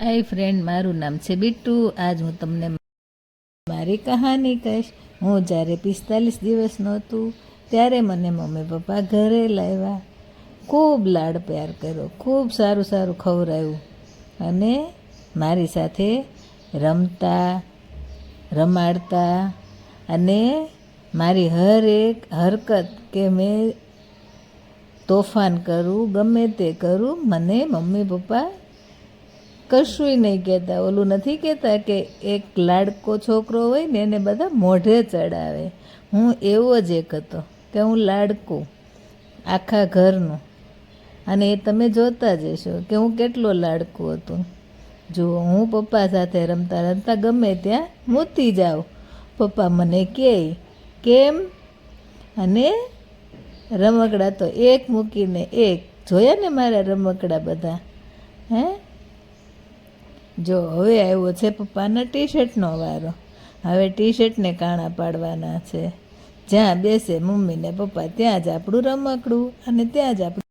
હાય friend, મારું નામ છે બિટ્ટુ. આજ હું તમને મારી કહાની કહીશ. હું જ્યારે 45 દિવસનો હતું ત્યારે મને મમ્મી પપ્પા ઘરે લાવ્યા. ખૂબ લાડ પ્યાર કર્યો, ખૂબ સારું સારું ખવડાવ્યું અને મારી સાથે રમતા રમાડતા અને મારી હર એક હરકત કે મેં તોફાન કરું, ગમે તે કરું, મને મમ્મી પપ્પા કશુંય નહીં કહેતા. ઓલું નથી કહેતા કે એક લાડકો છોકરો હોય ને એને બધા મોઢે ચડાવે. હું એવો જ એક હતો કે હું લાડકો આખા ઘરનું. અને એ તમે જોતા જ હશો કે હું કેટલો લાડકો હતો. જો હું પપ્પા સાથે રમતા રમતા ગમે ત્યાં મૂતી જાઉં, પપ્પા મને કહે કેમ, અને રમકડા તો એક મૂકીને એક. જોયા ને મારા રમકડા બધા? હે, જો હવે આવ્યો છે પપ્પાના ટી શર્ટનો વારો. હવે ટી શર્ટને કાણા પાડવાના છે. જ્યાં બેસે મમ્મી ને પપ્પા ત્યાં જ આપણું રમકડું અને ત્યાં જ આપણું